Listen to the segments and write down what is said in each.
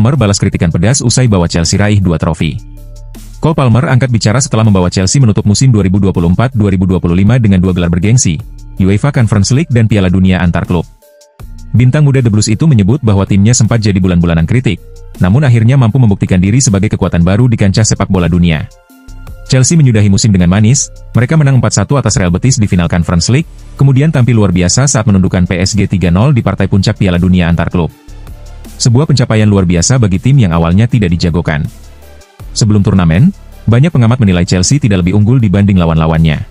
Palmer balas kritikan pedas usai bawa Chelsea raih 2 trofi. Cole Palmer angkat bicara setelah membawa Chelsea menutup musim 2024-2025 dengan 2 gelar bergengsi, UEFA Conference League dan Piala Dunia antar klub. Bintang muda The Blues itu menyebut bahwa timnya sempat jadi bulan-bulanan kritik, namun akhirnya mampu membuktikan diri sebagai kekuatan baru di kancah sepak bola dunia. Chelsea menyudahi musim dengan manis, mereka menang 4-1 atas Real Betis di final Conference League, kemudian tampil luar biasa saat menundukkan PSG 3-0 di partai puncak Piala Dunia antar klub. Sebuah pencapaian luar biasa bagi tim yang awalnya tidak dijagokan. Sebelum turnamen, banyak pengamat menilai Chelsea tidak lebih unggul dibanding lawan-lawannya.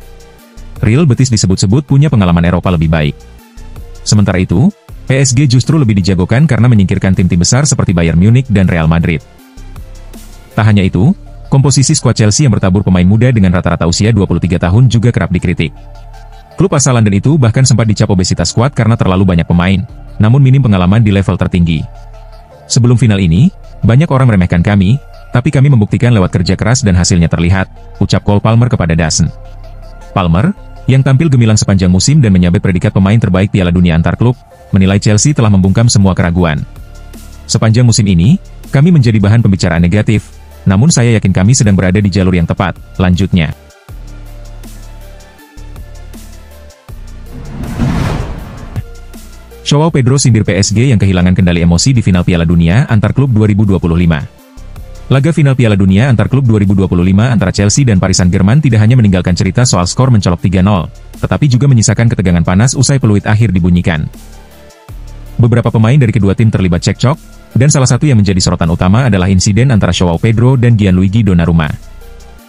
Real Betis disebut-sebut punya pengalaman Eropa lebih baik. Sementara itu, PSG justru lebih dijagokan karena menyingkirkan tim-tim besar seperti Bayern Munich dan Real Madrid. Tak hanya itu, komposisi skuad Chelsea yang bertabur pemain muda dengan rata-rata usia 23 tahun juga kerap dikritik. Klub asal London itu bahkan sempat dicap obesitas skuad karena terlalu banyak pemain, namun minim pengalaman di level tertinggi. Sebelum final ini, banyak orang meremehkan kami, tapi kami membuktikan lewat kerja keras dan hasilnya terlihat, ucap Cole Palmer kepada DAZN. Palmer, yang tampil gemilang sepanjang musim dan menyabet predikat pemain terbaik Piala Dunia antar klub, menilai Chelsea telah membungkam semua keraguan. Sepanjang musim ini, kami menjadi bahan pembicaraan negatif, namun saya yakin kami sedang berada di jalur yang tepat, lanjutnya. Joao Pedro sindir PSG yang kehilangan kendali emosi di final Piala Dunia antar klub 2025. Laga final Piala Dunia antar klub 2025 antara Chelsea dan Paris Saint-Germain tidak hanya meninggalkan cerita soal skor mencolok 3-0, tetapi juga menyisakan ketegangan panas usai peluit akhir dibunyikan. Beberapa pemain dari kedua tim terlibat cekcok, dan salah satu yang menjadi sorotan utama adalah insiden antara Joao Pedro dan Gianluigi Donnarumma.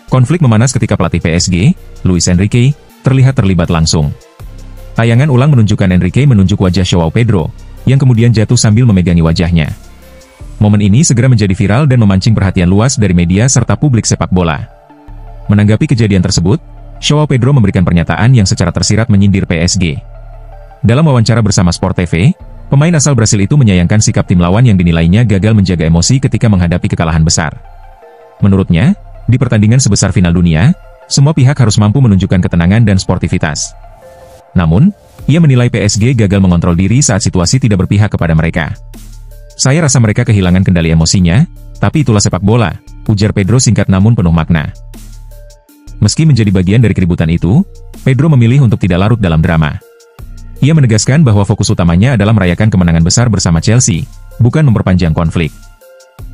Konflik memanas ketika pelatih PSG, Luis Enrique, terlibat langsung. Tayangan ulang menunjukkan Enrique menunjuk wajah Joao Pedro, yang kemudian jatuh sambil memegangi wajahnya. Momen ini segera menjadi viral dan memancing perhatian luas dari media serta publik sepak bola. Menanggapi kejadian tersebut, Joao Pedro memberikan pernyataan yang secara tersirat menyindir PSG. Dalam wawancara bersama Sport TV, pemain asal Brasil itu menyayangkan sikap tim lawan yang dinilainya gagal menjaga emosi ketika menghadapi kekalahan besar. Menurutnya, di pertandingan sebesar final dunia, semua pihak harus mampu menunjukkan ketenangan dan sportivitas. Namun, ia menilai PSG gagal mengontrol diri saat situasi tidak berpihak kepada mereka. Saya rasa mereka kehilangan kendali emosinya, tapi itulah sepak bola, ujar Pedro singkat namun penuh makna. Meski menjadi bagian dari keributan itu, Pedro memilih untuk tidak larut dalam drama. Ia menegaskan bahwa fokus utamanya adalah merayakan kemenangan besar bersama Chelsea, bukan memperpanjang konflik.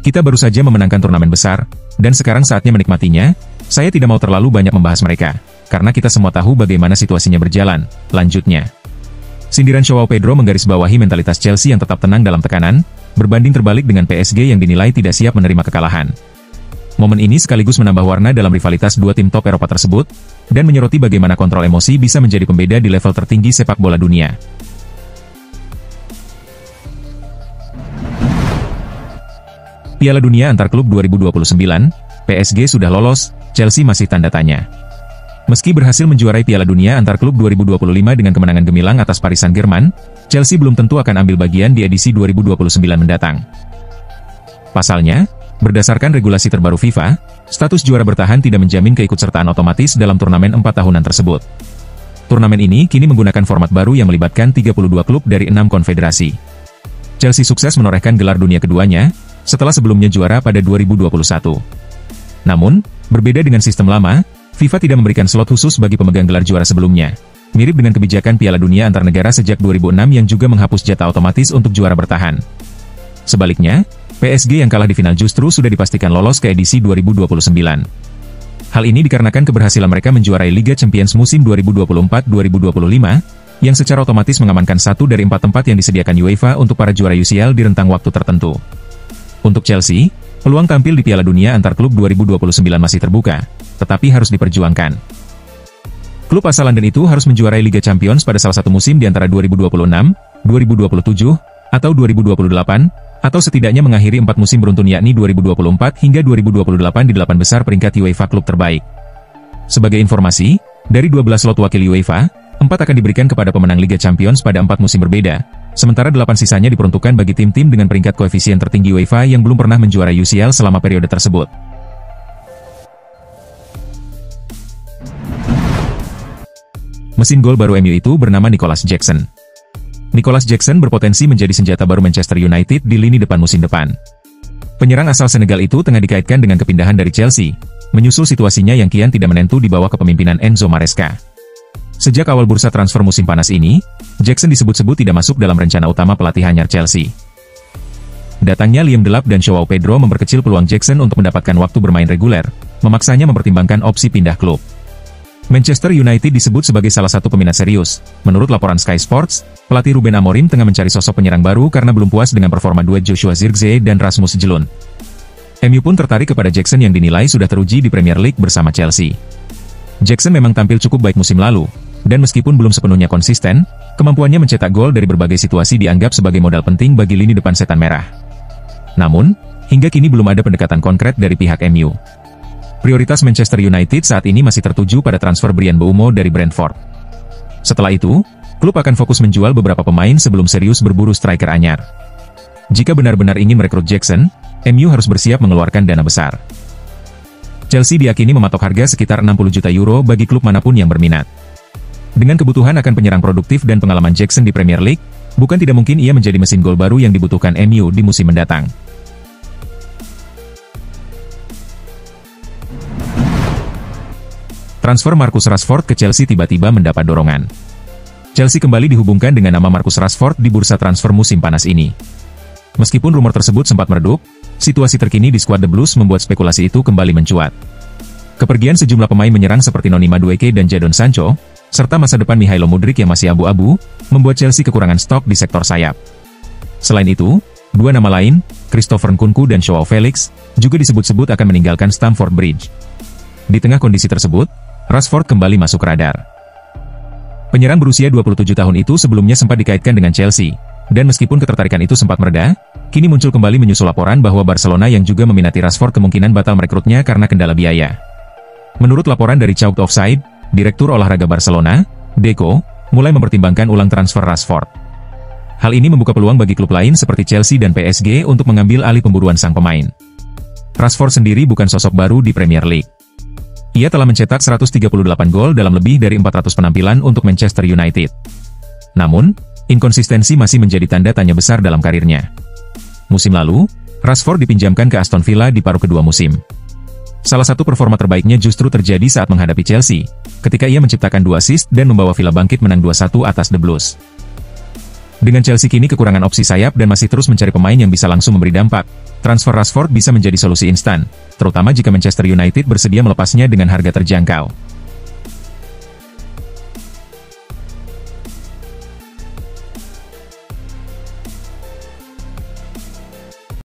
Kita baru saja memenangkan turnamen besar, dan sekarang saatnya menikmatinya. Saya tidak mau terlalu banyak membahas mereka, karena kita semua tahu bagaimana situasinya berjalan, lanjutnya. Sindiran Joao Pedro menggarisbawahi mentalitas Chelsea yang tetap tenang dalam tekanan, berbanding terbalik dengan PSG yang dinilai tidak siap menerima kekalahan. Momen ini sekaligus menambah warna dalam rivalitas dua tim top Eropa tersebut, dan menyoroti bagaimana kontrol emosi bisa menjadi pembeda di level tertinggi sepak bola dunia. Piala Dunia antar klub 2029, PSG sudah lolos, Chelsea masih tanda tanya. Meski berhasil menjuarai Piala Dunia antar klub 2025 dengan kemenangan gemilang atas Paris Saint-Germain, Chelsea belum tentu akan ambil bagian di edisi 2029 mendatang. Pasalnya, berdasarkan regulasi terbaru FIFA, status juara bertahan tidak menjamin keikutsertaan otomatis dalam turnamen 4 tahunan tersebut. Turnamen ini kini menggunakan format baru yang melibatkan 32 klub dari 6 konfederasi. Chelsea sukses menorehkan gelar dunia keduanya, setelah sebelumnya juara pada 2021. Namun, berbeda dengan sistem lama, FIFA tidak memberikan slot khusus bagi pemegang gelar juara sebelumnya. Mirip dengan kebijakan Piala Dunia antar negara sejak 2006 yang juga menghapus jatah otomatis untuk juara bertahan. Sebaliknya, PSG yang kalah di final justru sudah dipastikan lolos ke edisi 2029. Hal ini dikarenakan keberhasilan mereka menjuarai Liga Champions musim 2024-2025, yang secara otomatis mengamankan 1 dari 4 tempat yang disediakan UEFA untuk para juara UCL di rentang waktu tertentu. Untuk Chelsea, peluang tampil di Piala Dunia antar klub 2029 masih terbuka, tetapi harus diperjuangkan. Klub asal London itu harus menjuarai Liga Champions pada salah satu musim di antara 2026, 2027, atau 2028, atau setidaknya mengakhiri 4 musim beruntun yakni 2024 hingga 2028 di 8 besar peringkat UEFA klub terbaik. Sebagai informasi, dari 12 slot wakil UEFA, 4 akan diberikan kepada pemenang Liga Champions pada 4 musim berbeda, sementara 8 sisanya diperuntukkan bagi tim-tim dengan peringkat koefisien tertinggi UEFA yang belum pernah menjuarai UCL selama periode tersebut. Mesin gol baru MU itu bernama Nicolas Jackson. Nicolas Jackson berpotensi menjadi senjata baru Manchester United di lini depan musim depan. Penyerang asal Senegal itu tengah dikaitkan dengan kepindahan dari Chelsea, menyusul situasinya yang kian tidak menentu di bawah kepemimpinan Enzo Maresca. Sejak awal bursa transfer musim panas ini, Jackson disebut-sebut tidak masuk dalam rencana utama pelatih anyar Chelsea. Datangnya Liam Delap dan Joao Pedro memperkecil peluang Jackson untuk mendapatkan waktu bermain reguler, memaksanya mempertimbangkan opsi pindah klub. Manchester United disebut sebagai salah satu peminat serius. Menurut laporan Sky Sports, pelatih Ruben Amorim tengah mencari sosok penyerang baru karena belum puas dengan performa duet Joshua Zirkzee dan Rasmus Højlund. MU pun tertarik kepada Jackson yang dinilai sudah teruji di Premier League bersama Chelsea. Jackson memang tampil cukup baik musim lalu, dan meskipun belum sepenuhnya konsisten, kemampuannya mencetak gol dari berbagai situasi dianggap sebagai modal penting bagi lini depan setan merah. Namun, hingga kini belum ada pendekatan konkret dari pihak MU. Prioritas Manchester United saat ini masih tertuju pada transfer Bryan Mbeumo dari Brentford. Setelah itu, klub akan fokus menjual beberapa pemain sebelum serius berburu striker anyar. Jika benar-benar ingin merekrut Jackson, MU harus bersiap mengeluarkan dana besar. Chelsea diyakini mematok harga sekitar 60 juta euro bagi klub manapun yang berminat. Dengan kebutuhan akan penyerang produktif dan pengalaman Jackson di Premier League, bukan tidak mungkin ia menjadi mesin gol baru yang dibutuhkan MU di musim mendatang. Transfer Marcus Rashford ke Chelsea tiba-tiba mendapat dorongan. Chelsea kembali dihubungkan dengan nama Marcus Rashford di bursa transfer musim panas ini. Meskipun rumor tersebut sempat meredup, situasi terkini di skuad The Blues membuat spekulasi itu kembali mencuat. Kepergian sejumlah pemain menyerang seperti Noni Madueke dan Jadon Sancho, serta masa depan Mihailo Mudryk yang masih abu-abu, membuat Chelsea kekurangan stok di sektor sayap. Selain itu, dua nama lain, Christopher Nkunku dan Joao Felix, juga disebut-sebut akan meninggalkan Stamford Bridge. Di tengah kondisi tersebut, Rashford kembali masuk radar. Penyerang berusia 27 tahun itu sebelumnya sempat dikaitkan dengan Chelsea, dan meskipun ketertarikan itu sempat mereda, kini muncul kembali menyusul laporan bahwa Barcelona yang juga meminati Rashford kemungkinan batal merekrutnya karena kendala biaya. Menurut laporan dari Chalk Offside, Direktur Olahraga Barcelona, Deco, mulai mempertimbangkan ulang transfer Rashford. Hal ini membuka peluang bagi klub lain seperti Chelsea dan PSG untuk mengambil alih pemburuan sang pemain. Rashford sendiri bukan sosok baru di Premier League. Ia telah mencetak 138 gol dalam lebih dari 400 penampilan untuk Manchester United. Namun, inkonsistensi masih menjadi tanda tanya besar dalam karirnya. Musim lalu, Rashford dipinjamkan ke Aston Villa di paruh kedua musim. Salah satu performa terbaiknya justru terjadi saat menghadapi Chelsea, ketika ia menciptakan 2 assist dan membawa Villa bangkit menang 2-1 atas The Blues. Dengan Chelsea kini kekurangan opsi sayap dan masih terus mencari pemain yang bisa langsung memberi dampak, transfer Rashford bisa menjadi solusi instan, terutama jika Manchester United bersedia melepasnya dengan harga terjangkau.